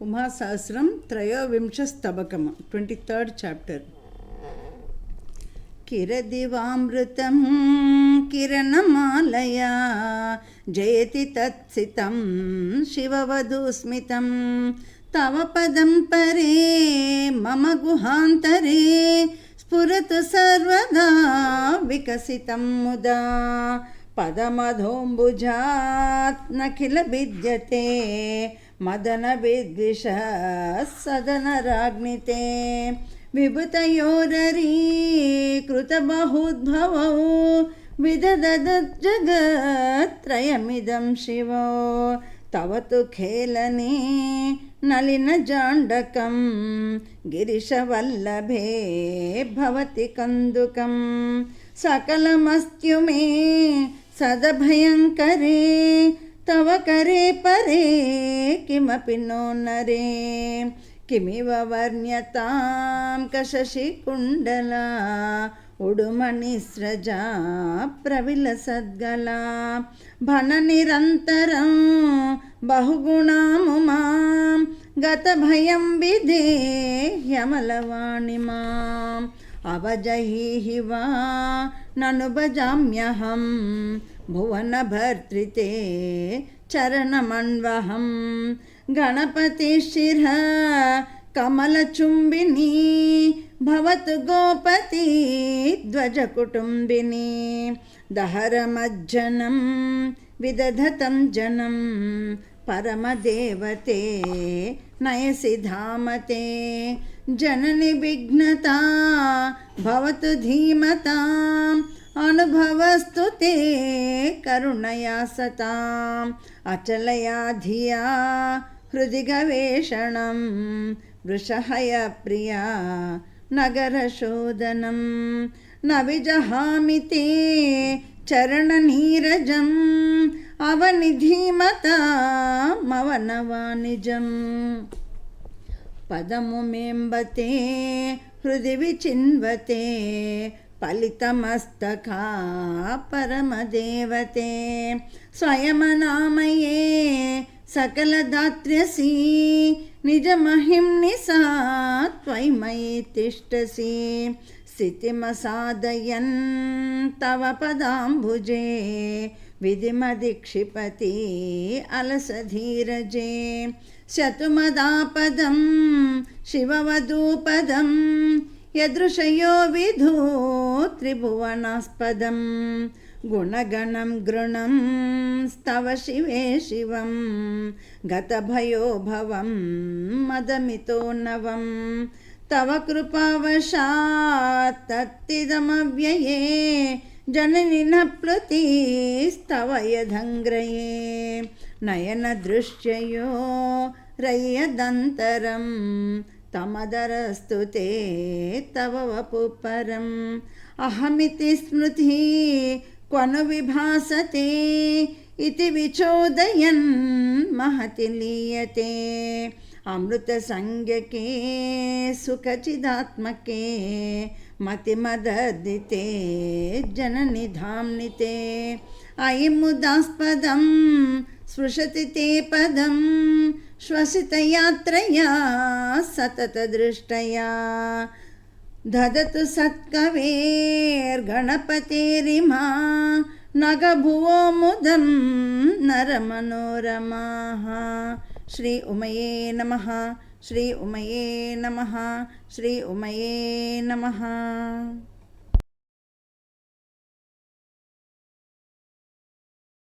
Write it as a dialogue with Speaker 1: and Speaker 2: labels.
Speaker 1: Uma Sahasram త్రయోవింశస్తబకం 23rd chapter. కిరదివామృతం కిరణమాలయా జయతి తత్సితం శివవధూస్మితం తవ పదం పరే మమ గుహాంతరే స్ఫురతు సర్వదా వికసితం ముదా పదమధోంబుజాత్ నఖిల విద్యతే మదన విద్విష సదన రాగ్నితే విభుతయోరరీ కృత బహుద్భవౌ విదదద్జగత్రయమిదం శివో తవ తు ఖేళనే నలిన జాండకం గిరిశవల్లభే భవతి కందుకం సకలమస్త్యుమే సదభయంకరే తవ కరే పరే కిమపి నో నరే కిమివ వర్ణ్యతాం కశశికుండలా ఉడుమనిస్రజా ప్రవిలసద్గలా భన నిరంతరం బహుగుణాముమాం గత భయం విధేహ్యమలవాణి మాం అవజహీహి వా నను భజామ్యహం భువన భర్తృతే చరణమన్వహం గణపతి శిర కమలచుంబిని భవతు గోపతి ధ్వజ కుటుంబిని దహరమజ్జనం విదధతం జనం పరమదేవతే నయసి ధామతే జనని విఘ్నతా భవతు ధీమతాం అనుభవస్తు తే కరుణయా సతాం అచలయా ధియా హృది గవేషణం వృషహయ ప్రియా నగరశోదనం న విజహామి తే చరణనీరజం అవనిధీమతామవనవానిజం పదము మేంబతే హృది విచిన్వతే ఫలితమస్తకా పరమదేవతే స్వయమనామయే సకలదాత్ర్యసి నిజమహింని సా త్వయిమయీ తిష్టసి స్థితిమసాదయన్ తవ పదాంబుజే విధిమదిక్షిపతి అలసధీరజే శతుమదాపదం శివవధూపదం యదృశయో విధూ త్రిభువనాస్పదం గుణగణం గృణం స్తవ శివే శివం గతభయో భవం మదమితో నవం తవ కృపావశాత్ తత్తిదమవ్యయే జనని నప్లుతిస్తవ యదంగ్రయే నయన దృశ్యయో రయ్యదంతరం తమదరస్తు తే తవ వపు పరం అహమితి స్మృతి క్వను విభాసతే ఇతి విచోదయన్ మహతి లీయతే అమృత సంజ్ఞకే సుఖచిదాత్మకే మతిమదర్దితే జనని ధామ్నితే అయి ముదాస్పదం స్పృశతి తే పదం శ్వసితయాత్రయా సతత దృష్టయా దదతు సత్కవేర్గణపతిరిమా నగభువో ముదం నరమనోరమాః. శ్రీ ఉమయే నమః. శ్రీ ఉమయే నమః. శ్రీ ఉమయే నమః.